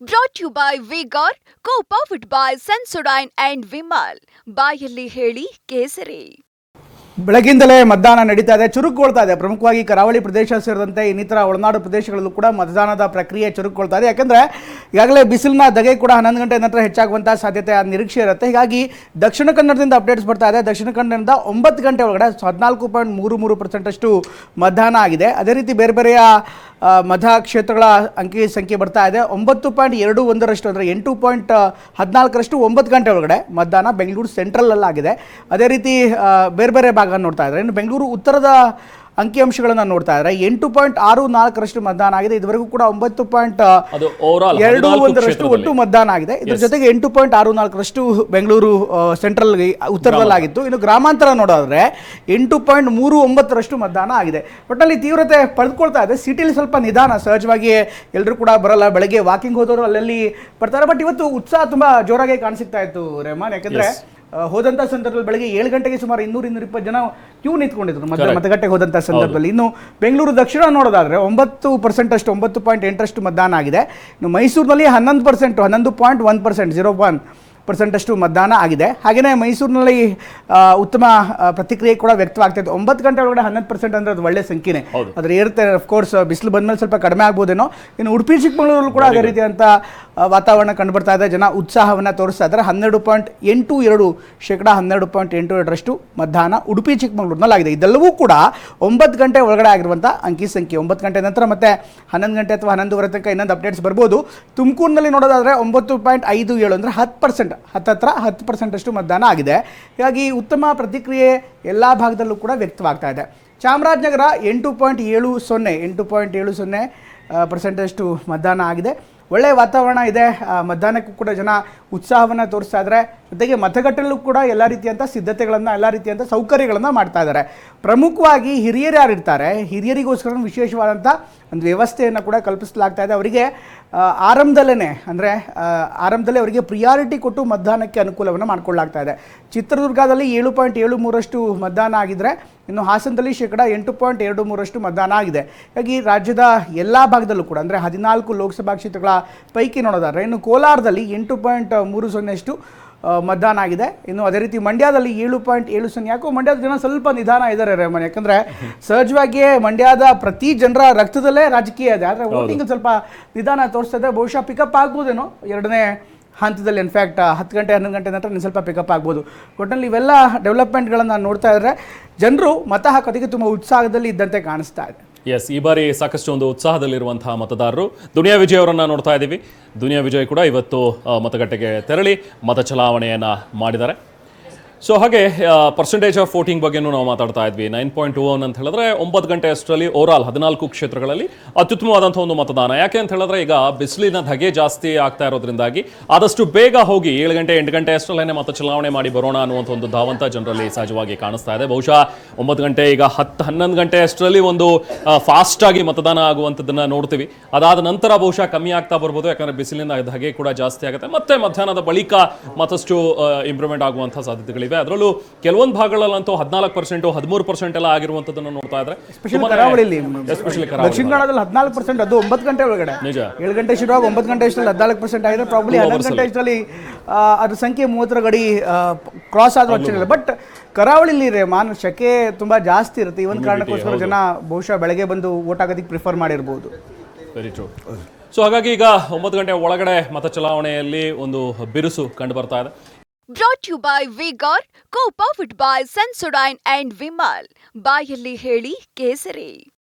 Brought to you by Vigor, co-powered by Sensodyne and Vimal. ಬಾಯಲ್ಲಿ ಹೇಳಿ ಕೇಸರಿ. ಬೆಳಗಿಂದಲೇ ಮತದಾನ ನಡೀತಾ ಇದೆ, ಚುರುಕುಗೊಳ್ತಾ ಇದೆ. ಪ್ರಮುಖವಾಗಿ ಕರಾವಳಿ ಪ್ರದೇಶ ಸೇರಿದಂತೆ ಇನ್ನಿತರ ಒಳನಾಡು ಪ್ರದೇಶಗಳಲ್ಲೂ ಕೂಡ ಮತದಾನದ ಪ್ರಕ್ರಿಯೆ ಚುರುಕುಗೊಳ್ತಾ ಇದೆ. ಯಾಕಂದರೆ ಈಗಾಗಲೇ ಬಿಸಿಲಿನ ಧಗೆ ಕೂಡ 11 ಗಂಟೆ ನಂತರ ಹೆಚ್ಚಾಗುವಂಥ ಸಾಧ್ಯತೆ ನಿರೀಕ್ಷೆ ಇರುತ್ತೆ. ಹೀಗಾಗಿ ದಕ್ಷಿಣ ಕನ್ನಡದಿಂದ ಅಪ್ಡೇಟ್ಸ್ ಬರ್ತಾ ಇದೆ. ದಕ್ಷಿಣ ಕನ್ನಡದಿಂದ 9 ಗಂಟೆ ಒಳಗಡೆ 14.33% ಮತದಾನ ಆಗಿದೆ. ಅದೇ ರೀತಿ ಬೇರೆ ಬೇರೆಯ ಮತಕ್ಷೇತ್ರಗಳ ಅಂಕಿ ಸಂಖ್ಯೆ ಬರ್ತಾ ಇದೆ. 9.21 ಅಂದರೆ 8.14 9 ಗಂಟೆ ಒಳಗಡೆ ಮತದಾನ ಬೆಂಗಳೂರು ಸೆಂಟ್ರಲಲ್ಲಾಗಿದೆ. ಅದೇ ರೀತಿ ಬೇರೆ ಬೇರೆ ಭಾಗ ನೋಡ್ತಾ ಇದ್ದಾರೆ. ಇನ್ನು ಬೆಂಗಳೂರು ಉತ್ತರದ ಅಂಕಿಅಂಶಗಳನ್ನು ನೋಡ್ತಾ ಇದ್ದಾರೆ. 8.64 ಮತದಾನ ಆಗಿದೆ. ಇದುವರೆಗೂ ಕೂಡ 9.21 ಒಟ್ಟು ಮತದಾನ ಆಗಿದೆ. ಇದರ ಜೊತೆಗೆ 8.64 ಬೆಂಗಳೂರು ಸೆಂಟ್ರಲ್ ಉತ್ತರದಲ್ಲಾಗಿತ್ತು. ಇನ್ನು ಗ್ರಾಮಾಂತರ ನೋಡೋದ್ರೆ 8.39 ಮತದಾನ ಆಗಿದೆ. ಒಟ್ಟಲ್ಲಿ ತೀವ್ರತೆ ಪಡೆದುಕೊಳ್ತಾ ಇದೆ. ಸಿಟಿಲಿ ಸ್ವಲ್ಪ ನಿಧಾನ, ಸಹಜವಾಗಿ ಎಲ್ಲರೂ ಕೂಡ ಬರಲ್ಲ. ಬೆಳಗ್ಗೆ ವಾಕಿಂಗ್ ಹೋದವರು ಅಲ್ಲಲ್ಲಿ ಬರ್ತಾರೆ. ಬಟ್ ಇವತ್ತು ಉತ್ಸಾಹ ತುಂಬಾ ಜೋರಾಗಿ ಕಾಣಿಸ್ತಾ ಇತ್ತು ರೆಹಮಾನ್. ಯಾಕಂದ್ರೆ ಹೋದಂಥ ಸಂದರ್ಭದಲ್ಲಿ ಬೆಳಗ್ಗೆ 7 ಗಂಟೆಗೆ ಸುಮಾರು 200-220 ಜನ ಕ್ಯೂ ನಿಂತ್ಕೊಂಡಿದ್ರು ಮತಗಟ್ಟೆಗೆ ಹೋದಂಥ ಸಂದರ್ಭದಲ್ಲಿ. ಇನ್ನು ಬೆಂಗಳೂರು ದಕ್ಷಿಣ ನೋಡೋದಾದ್ರೆ 9% 9.8 ಮತದಾನ ಆಗಿದೆ. ಇನ್ನು ಮೈಸೂರಿನಲ್ಲಿ 11% 11.1% 0.1% ಮತದಾನ ಆಗಿದೆ. ಹಾಗೆಯೇ ಮೈಸೂರಿನಲ್ಲಿ ಉತ್ತಮ ಪ್ರತಿಕ್ರಿಯೆ ಕೂಡ ವ್ಯಕ್ತವಾಗ್ತಾಯಿತ್ತು. 9 ಗಂಟೆ ಒಳಗಡೆ 11% ಅಂದರೆ ಅದು ಒಳ್ಳೆ ಸಂಖ್ಯೆನೇ. ಆದರೆ ಏರುತ್ತೆ, ಅಫ್ಕೋರ್ಸ್ ಬಿಸಿಲು ಬಂದಮೇಲೆ ಸ್ವಲ್ಪ ಕಡಿಮೆ ಆಗ್ಬೋದೇನೋ. ಇನ್ನು ಉಡುಪಿ ಚಿಕ್ಕಮಗಳೂರು ಕೂಡ ಅದೇ ರೀತಿಯಂಥ ವಾತಾವರಣ ಕಂಡುಬರ್ತಾ ಇದೆ. ಜನ ಉತ್ಸಾಹವನ್ನು ತೋರಿಸ್ತಾ ಇದ್ದಾರೆ. 12.82% 12.82% ಮತದಾನ ಉಡುಪಿ ಚಿಕ್ಕಮಗಳೂರಿನಲ್ಲಾಗಿದೆ. ಇದೆಲ್ಲವೂ ಕೂಡ 9 ಗಂಟೆ ಒಳಗಡೆ ಆಗಿರುವಂಥ ಅಂಕಿ ಸಂಖ್ಯೆ. 9 ಗಂಟೆ ನಂತರ ಮತ್ತೆ 11 ಗಂಟೆ ಅಥವಾ 11:30 ತನಕ ಇನ್ನೊಂದು ಅಪ್ಡೇಟ್ಸ್ ಬರ್ಬೋದು. ತುಮಕೂರಿನಲ್ಲಿ ನೋಡೋದಾದರೆ 9.57 ಅಂದರೆ 10% ಮತದಾನ ಆಗಿದೆ. ಹೀಗಾಗಿ ಉತ್ತಮ ಪ್ರತಿಕ್ರಿಯೆ ಎಲ್ಲ ಭಾಗದಲ್ಲೂ ಕೂಡ ವ್ಯಕ್ತವಾಗ್ತಾ ಇದೆ. ಚಾಮರಾಜನಗರ 8.70% ಮತದಾನ ಆಗಿದೆ. ಒಳ್ಳೆಯ ವಾತಾವರಣ ಇದೆ. ಮತದಾನಕ್ಕೂ ಕೂಡ ಜನ ಉತ್ಸಾಹವನ್ನು ತೋರಿಸ್ತಾ ಇದ್ದಾರೆ. ಜೊತೆಗೆ ಮತಗಟ್ಟೆಯಲ್ಲೂ ಕೂಡ ಎಲ್ಲ ರೀತಿಯಂಥ ಸಿದ್ಧತೆಗಳನ್ನು, ಎಲ್ಲ ರೀತಿಯಂಥ ಸೌಕರ್ಯಗಳನ್ನು ಮಾಡ್ತಾ ಇದ್ದಾರೆ. ಪ್ರಮುಖವಾಗಿ ಹಿರಿಯರು ಯಾರಿರ್ತಾರೆ, ಹಿರಿಯರಿಗೋಸ್ಕರ ವಿಶೇಷವಾದಂಥ ಒಂದು ವ್ಯವಸ್ಥೆಯನ್ನು ಕೂಡ ಕಲ್ಪಿಸಲಾಗ್ತಾ ಇದೆ. ಅವರಿಗೆ ಆರಂಭದಲ್ಲೇ ಅವರಿಗೆ ಪ್ರಿಯಾರಿಟಿ ಕೊಟ್ಟು ಮತದಾನಕ್ಕೆ ಅನುಕೂಲವನ್ನು ಮಾಡಿಕೊಳ್ಳಲಾಗ್ತಾ ಇದೆ. ಚಿತ್ರದುರ್ಗದಲ್ಲಿ 7.73% ಮತದಾನ ಆಗಿದ್ದರೆ, ಇನ್ನು ಹಾಸನದಲ್ಲಿ 8.23% ಮತದಾನ ಆಗಿದೆ. ಹಾಗಾಗಿ ರಾಜ್ಯದ ಎಲ್ಲ ಭಾಗದಲ್ಲೂ ಕೂಡ ಅಂದರೆ 14 ಲೋಕಸಭಾ ಕ್ಷೇತ್ರಗಳ ಪೈಕಿ ನೋಡೋದಾದ್ರೆ, ಇನ್ನು ಕೋಲಾರದಲ್ಲಿ 8.30% ಮತದಾನ ಆಗಿದೆ. ಇನ್ನು ಅದೇ ರೀತಿ ಮಂಡ್ಯದಲ್ಲಿ 7.70. ಯಾಕೋ ಮಂಡ್ಯದ ಜನ ಸ್ವಲ್ಪ ನಿಧಾನ ಇದ್ದಾರೆ ರೆಹಮಾನ್. ಯಾಕಂದರೆ ಸಹಜವಾಗಿಯೇ ಮಂಡ್ಯದ ಪ್ರತಿ ಜನರ ರಕ್ತದಲ್ಲೇ ರಾಜಕೀಯ ಇದೆ. ಆದರೆ ವೋಟಿಂಗ್ ಸ್ವಲ್ಪ ನಿಧಾನ ತೋರಿಸ್ತಾ ಇದೆ. ಬಹುಶಃ ಪಿಕಪ್ ಆಗ್ಬೋದೇನೋ ಎರಡನೇ ಹಂತದಲ್ಲಿ. ಇನ್ಫ್ಯಾಕ್ಟ್ 10 ಗಂಟೆ 11 ಗಂಟೆ ನಂತರ ಸ್ವಲ್ಪ ಪಿಕಪ್ ಆಗ್ಬೋದು. ಒಟ್ಟಿನಲ್ಲಿ ಇವೆಲ್ಲ ಡೆವಲಪ್ಮೆಂಟ್ಗಳನ್ನು ನೋಡ್ತಾ ಇದ್ದರೆ ಜನರು ಮತ ಹಾಕೋದಕ್ಕೆ ತುಂಬ ಉತ್ಸಾಹದಲ್ಲಿ ಇದ್ದಂತೆ ಕಾಣಿಸ್ತಾ ಇದೆ. ಎಸ್, ಈ ಬಾರಿ ಸಾಕಷ್ಟು ಒಂದು ಉತ್ಸಾಹದಲ್ಲಿರುವಂತಹ ಮತದಾರರು. ದುನಿಯಾ ವಿಜಯ್ ಅವರನ್ನು ನೋಡ್ತಾ ಇದ್ದೀವಿ. ದುನಿಯಾ ವಿಜಯ್ ಕೂಡ ಇವತ್ತು ಮತಗಟ್ಟೆಗೆ ತೆರಳಿ ಮತ ಚಲಾವಣೆಯನ್ನು ಮಾಡಿದ್ದಾರೆ. ಸೊ ಹಾಗೆ ಪರ್ಸೆಂಟೇಜ್ ಆಫ್ ವೋಟಿಂಗ್ ಬಗ್ಗೆನೂ ನಾವು ಮಾತಾಡ್ತಾ ಇದ್ವಿ. 9.21 ಅಂತ ಹೇಳಿದ್ರೆ 9 ಗಂಟೆ ಅಷ್ಟರಲ್ಲಿ ಓವರಾಲ್ 14 ಕ್ಷೇತ್ರಗಳಲ್ಲಿ ಅತ್ಯುತ್ತಮವಾದಂಥ ಒಂದು ಮತದಾನ. ಯಾಕೆ ಅಂತ ಹೇಳಿದ್ರೆ ಈಗ ಬಿಸಿಲಿನ ಧಗೆ ಜಾಸ್ತಿ ಆಗ್ತಾ ಇರೋದ್ರಿಂದಾಗಿ ಆದಷ್ಟು ಬೇಗ ಹೋಗಿ 7 ಗಂಟೆ 8 ಗಂಟೆ ಅಷ್ಟರಲ್ಲೇ ಮತ ಚಲಾವಣೆ ಮಾಡಿ ಬರೋಣ ಅನ್ನುವಂಥ ಒಂದು ಧಾವಂತ ಜನರಲ್ಲಿ ಸಹಜವಾಗಿ ಕಾಣಿಸ್ತಾ ಇದೆ. ಬಹುಶಃ 9 ಗಂಟೆ ಈಗ 10-11 ಗಂಟೆ ಅಷ್ಟರಲ್ಲಿ ಒಂದು ಫಾಸ್ಟಾಗಿ ಮತದಾನ ಆಗುವಂಥದ್ದನ್ನು ನೋಡ್ತೀವಿ. ಅದಾದ ನಂತರ ಬಹುಶಃ ಕಮ್ಮಿ ಆಗ್ತಾ ಬರ್ಬೋದು. ಯಾಕಂದರೆ ಬಿಸಿಲಿನ ಧಗೆ ಕೂಡ ಜಾಸ್ತಿ ಆಗುತ್ತೆ. ಮತ್ತೆ ಮಧ್ಯಾಹ್ನದ ಬಳಿಕ ಮತ್ತಷ್ಟು ಇಂಪ್ರೂವ್ಮೆಂಟ್ ಆಗುವಂಥ ಸಾಧ್ಯತೆಗಳಿವೆ. ಅದರಲ್ಲೂ ಕೆಲವೊಂದು ಭಾಗಗಳಲ್ಲಂತೂ 14% 13% ಎಲ್ಲ ಆಗಿರುವಂತದ್ದನ್ನು ನೋಡ್ತಾ ಇದ್ರೆ, ಎಸ್ಪೆಷಲಿ ಕರಾವಳಿಯಲ್ಲಿ, ದಕ್ಷಿಣ ಕನ್ನಡದಲ್ಲಿ 14%, ಅದು 9 ಗಂಟೆ ಒಳಗಡೆ. ನಿಜ, 7 ಗಂಟೆ ಶುರುವಾಗಿ 9 ಗಂಟೆ ಅಷ್ಟರಲ್ಲಿ 14% ಆಗಿದೆ. ಪ್ರಾಬ್ಲಿ 11 ಗಂಟೆ ಅಷ್ಟರಲ್ಲಿ ಅದ್ರ ಸಂಖ್ಯೆ 30 ಗಡಿ ಕ್ರಾಸ್ ಆದ್ರೂ ಅಷ್ಟೇ. ಬಟ್ ಕರಾವಳಿಲಿ ಶೆಕೆ ತುಂಬಾ ಜಾಸ್ತಿ ಇರುತ್ತೆ. ಈ ಒಂದು ಕಾರಣಕ್ಕೋಸ್ಕರ ಜನ ಬಹುಶಃ ಬೆಳಗ್ಗೆ ಬಂದು ವೋಟ್ ಆಗೋದಕ್ಕೆ ಪ್ರಿಫರ್ ಮಾಡಿರ್ಬೋದು. Very true. ಸೊ ಹಾಗಾಗಿ ಈಗ 9 ಗಂಟೆ ಒಳಗಡೆ ಮತ ಚಲಾವಣೆಯಲ್ಲಿ ಒಂದು ಬಿರುಸು ಕಂಡು ಬರ್ತಾ ಇದೆ. Brought to you by Vigor, co-powered by Sensodyne and Vimal. ಬಾಯಲ್ಲಿ ಹೇಳಿ ಕೇಸರಿ.